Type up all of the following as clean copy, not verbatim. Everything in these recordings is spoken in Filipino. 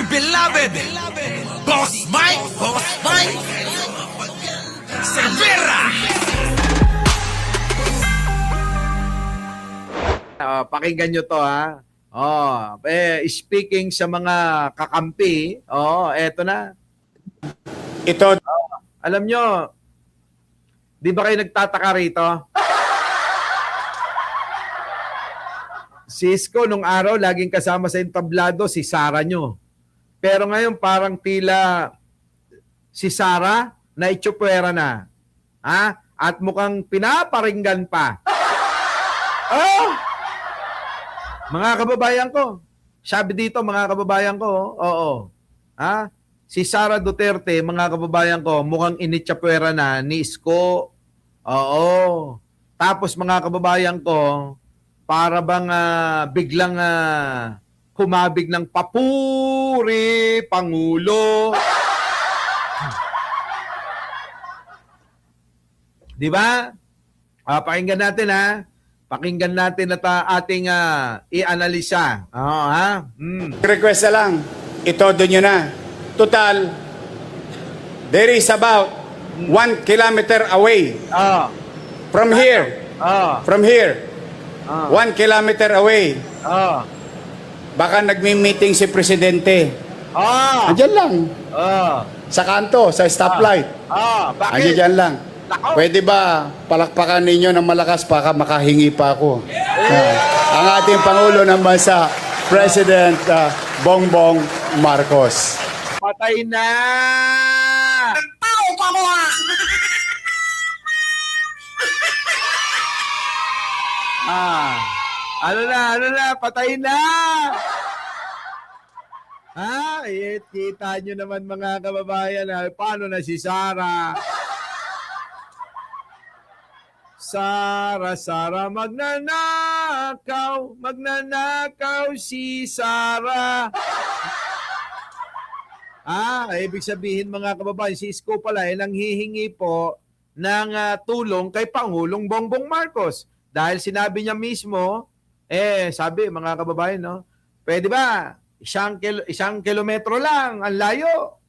dear beloved, Boss Mike Cervera. Pakinggan nyo to, ha. Speaking sa mga kakampi, eto na. Ito, Alam nyo, di ba kayo nagtataka rito? Si Isko nung araw, laging kasama sa entablado, si Sara nyo. Pero ngayon, parang tila si Sara na itsupwera na. Ha? At mukhang pinaparinggan pa. Oh! Mga kababayan ko, sabi dito, mga kababayan ko, oo. Ha? Si Sara Duterte, mga kababayan ko, mukhang initsapwera na ni Isko. Oo. Tapos mga kababayan ko, para bang biglang humabig ng papuri, Pangulo. Di ba? Pakinggan natin, ha. Pakinggan natin at ating i-analisa. Ha? request na lang. Itodo nyo na. Total, there is about 1 kilometer away from here. From here. 1 kilometer away. Baka nagmi-meeting si Presidente. Andiyan lang. Sa kanto, sa stoplight. Bakit? Andiyan lang. Nako. Pwede ba palakpakan ninyo ng malakas baka makahingi pa ako? Ang ating Pangulo ng Bansa, President Bongbong Marcos. Patay na! Ano na, patay na! Kita nyo naman mga kababayan, paano na si Sara? Sara, magnanakaw si Sara. Ibig sabihin mga kababayan, si Isko pala nanghihingi po ng tulong kay Pangulong Bongbong Marcos. Dahil sinabi niya mismo, sabi mga kababayan, no, pwede ba? Isang kilometro lang, ang layo.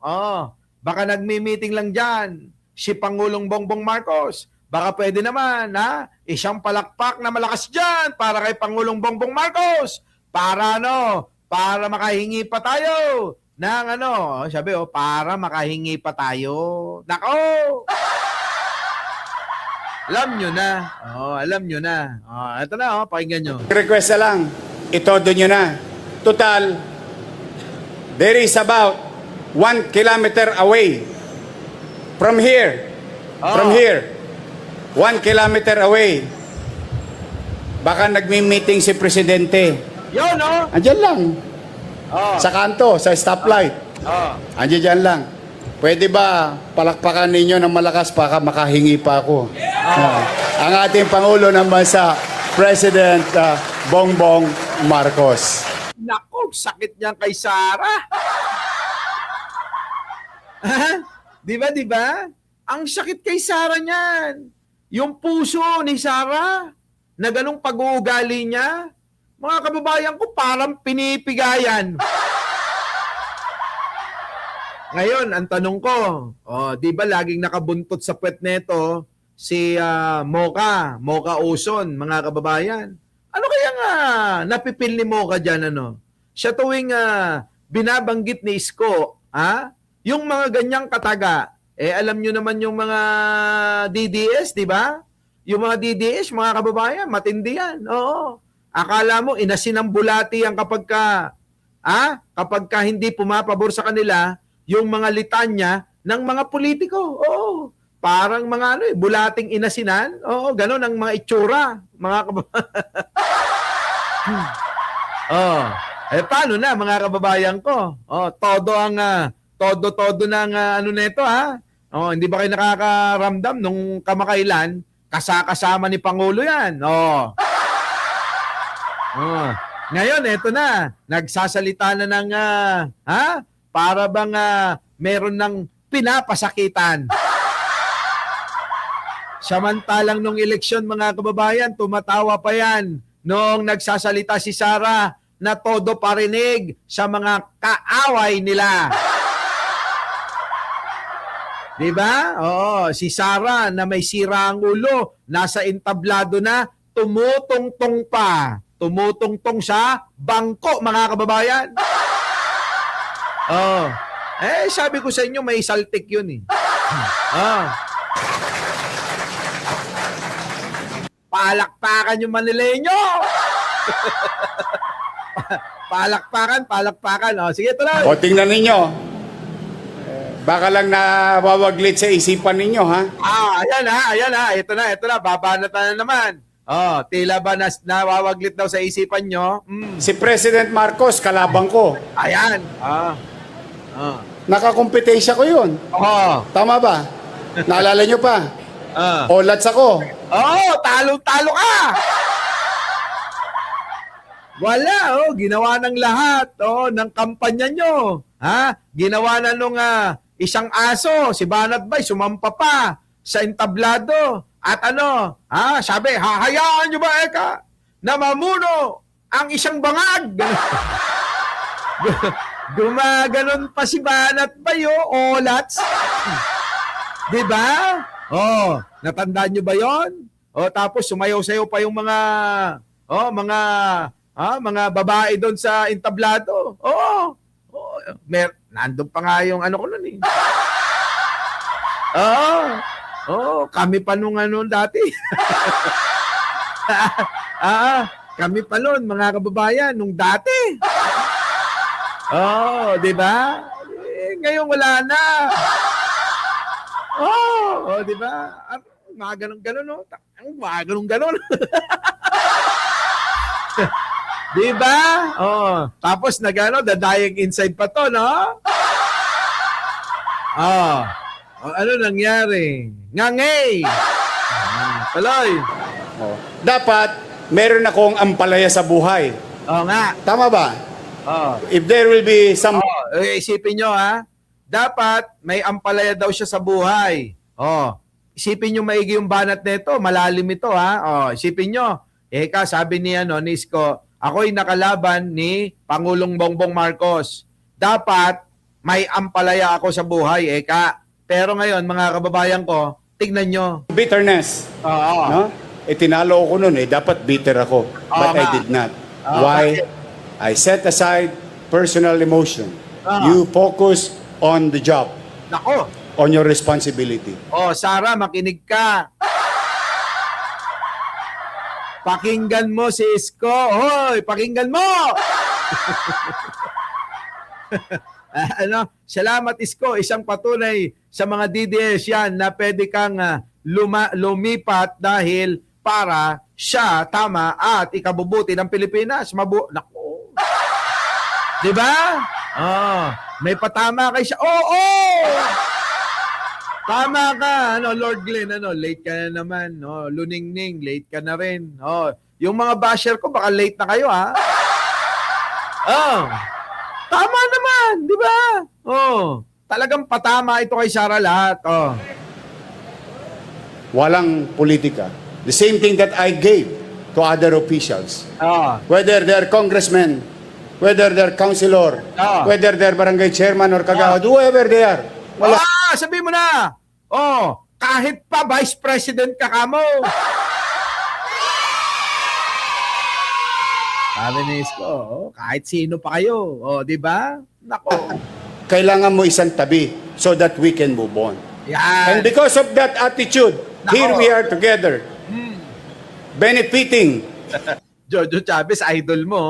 Baka nagmi-meeting lang dyan si Pangulong Bongbong Marcos. Baka pwede naman, isang palakpak na malakas dyan para kay Pangulong Bongbong Marcos. Para para makahingi pa tayo ng sabi para makahingi pa tayo. Nako! Alam nyo na. Ito na, pakinggan nyo. Request na lang. Itodo nyo na. Total, there is about 1 kilometer away from here. From here. 1 kilometer away. Baka nagmi-meeting si Presidente. Yun, no? Andiyan lang. Sa kanto, sa stoplight. Andiyan lang. Pwede ba palakpakan ninyo ng malakas baka makahingi pa ako? Ang ating Pangulo ng Bansa, President Bongbong Marcos. Naku, sakit niyan kay Sara. Di ba? Ang sakit kay Sara niyan. Yung puso ni Sara, na ganung pag-uugali niya, mga kababayan ko, parang pinipigayan. Ngayon, ang tanong ko, di ba laging nakabuntot sa puwet neto si Mocha Uson, mga kababayan? Ano kaya nga napipil ni Mocha dyan, Siya tuwing binabanggit ni Isko, yung mga ganyang kataga, alam nyo naman yung mga DDS, di ba? Yung mga DDS, mga kababayan, matindi yan. Oo. Akala mo, inasinambulati yan kapag ka hindi pumapabor sa kanila, yung mga litanya ng mga politiko. Oo. Parang mga bulating inasinan. Oo, gano'n ang mga itsura, mga kababayan. Paano na, mga kababayan ko? Todo ng neto, hindi ba kayo nakakaramdam nung kamakailan, kasama ni Pangulo yan? Ngayon, eto na. Nagsasalita na ng, para bang meron ng pinapasakitan. Samantalang nung eleksyon, mga kababayan, tumatawa pa yan. Noong nagsasalita si Sara, na todo parinig sa mga kaaway nila. Diba? Oo, si Sara na may sira ang ulo, nasa entablado na, tumutungtong pa. Tumutungtong sa bangko, mga kababayan. Oh. Sabi ko sa inyo, may saltik yun eh. Oh. Palakpakan yung Manileño! palakpakan. Oh, sige, tuloy. O tingnan ninyo. Baka lang nawawaglit sa isipan ninyo, ha? Ayan ha. Ito na. Babanatan na naman. Oh, tila ba nawawaglit daw sa isipan nyo? Si President Marcos, kalabang ko. Ayan. Nakakompetensya ko yun. Oh. Tama ba? Naalala nyo pa? Olats ako. Oh, talo-talo ka! Wala, ginawa ng lahat, ng kampanya nyo. Ha? Ginawa na nung isang aso, si Banat Bay, sumampa pa sa entablado. At sabi, hahayaan nyo ba, Eka, na mamuno ang isang bangag? Gumaganon pa si Banat Bay, olats. Diba? Natandaan nyo ba yon? Tapos sumayaw-sayaw pa yung mga babae doon sa entablado. Nandun pa nga yung ko nun eh. Kami pa nung dati. Kami pa nun, mga kababayan, nung dati. Di ba? Ngayon wala na. Di ba? Mga ganun-ganun, no? Mga ganun-ganun. Di ba? Tapos dadayang inside pa to, no? Ano nangyari? Ngangay! Tuloy! Dapat, meron akong ampalaya sa buhay. Nga. Tama ba? If there will be some... Isipin nyo, ha? Dapat, may ampalaya daw siya sa buhay. Isipin nyo maigi yung banat nito. Malalim ito, ha? Isipin nyo. Sabi ni Isko, ako'y nakalaban ni Pangulong Bongbong Marcos. Dapat, may ampalaya ako sa buhay, Pero ngayon, mga kababayan ko, tignan nyo. Bitterness. No? Tinalo ko noon Dapat bitter ako. But I did not. Why? I set aside personal emotion. You focus on the job. Nako. On your responsibility. Sara, makinig ka. Pakinggan mo si Isko. Hoy, pakinggan mo! Salamat Isko, isang patunay sa mga DDS yan na pwede kang lumipat dahil para siya tama at ikabubuti ng Pilipinas. Nako. 'Di ba? May patama kay siya. Tama ka, Lord Glenn, late ka na naman, Luningning, late ka na rin. Yung mga basher ko, baka late na kayo, ha? Tama naman, di ba? Talagang patama ito kay Sara lahat. Walang politika. The same thing that I gave to other officials. Whether they're congressmen, whether they're councilor, whether they're barangay chairman or kagawad, whoever they are. Wala. Sabi mo na. Kahit pa vice president ka kamo. Sabi ni Isko, kahit sino pa kayo. Di ba? Nako. Kailangan mo isang tabi so that we can move on. Yan. And because of that attitude, here we are together. Benefiting. Jojo Chavez, idol mo.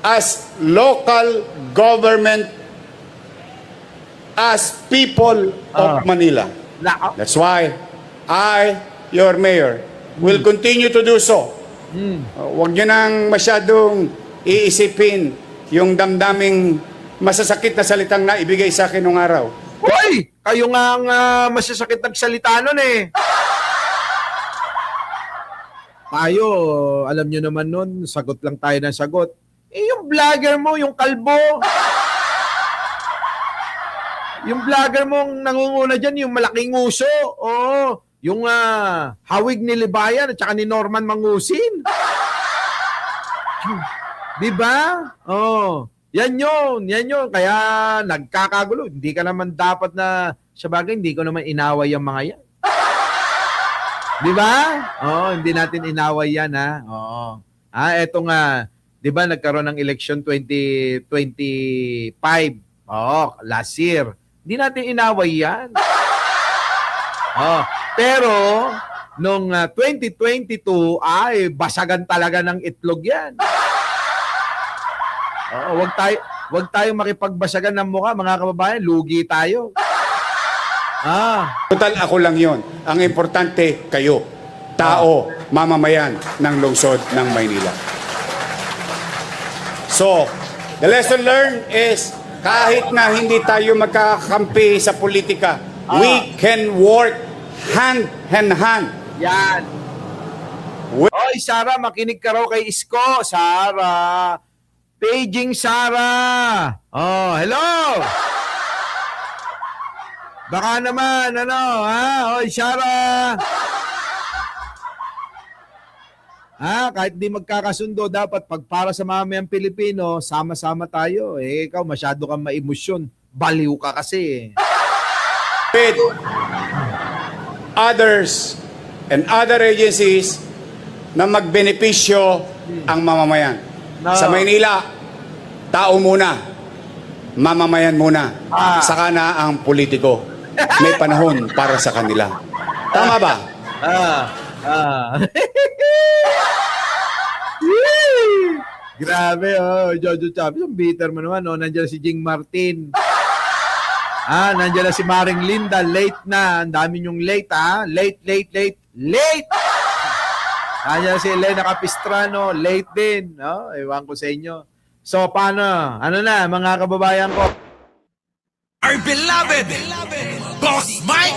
As local government, as people of Manila. Nako. That's why I, your mayor, will continue to do so. Huwag nyo nang masyadong iisipin yung damdaming masasakit na salitang na ibigay sa akin nung araw. Hoy! Kayo nga ang masasakit ng salita nun eh. Tayo, alam nyo naman nun, sagot lang tayo ng sagot. Yung vlogger mo, yung kalbo. Yung vlogger mong nangunguna dyan, yung malaking uso. Yung hawig ni Libayan at saka ni Norman Mangusin. Di ba? Oh, yan yun. Yan yun. Kaya nagkakagulo. Hindi ka naman dapat na, sa bagay, hindi ko naman inaway yung mga yan. Di ba? Oh, hindi natin inaway yan, ha? Oo. Eto nga, di ba nagkaroon ng election 2025? Oh, last year. Hindi natin inaway yan. Oh, pero nung 2022 ay basagan talaga ng itlog 'yan. Oh, wag tayo makipagbasagan ng mukha, mga kababayan, lugi tayo. Total, ako lang yon. Ang importante, kayo. Tao, mamamayan ng lungsod ng Maynila. So, the lesson learned is, kahit na hindi tayo magkakampi sa politika, we can work hand in hand. Yan. Oy, Sarah, makinig ka raw kay Isko. Sarah. Paging Sarah. Oh, hello. Baka naman, Oy, Sarah. Kahit di magkakasundo, dapat pag para sa mamayang Pilipino, sama-sama tayo. Ikaw, masyado kang maemosyon. Baliw ka kasi. With others and other agencies na magbenepisyo ang mamamayan. No. Sa Maynila, tao muna, mamamayan muna, saka na ang politiko. May panahon para sa kanila. Tama ba? Grabe, Jojo Chavez. Ang bitter mo naman, Nandiyan si Jing Martin. Nandiyan na si Maring Linda. Late na. Ang dami yung late, Late. Nandiyan si Elena Capistrano. Late din. Ewan ko sa inyo. So, paano? Ano na, mga kababayan ko? Our beloved Boss Mike.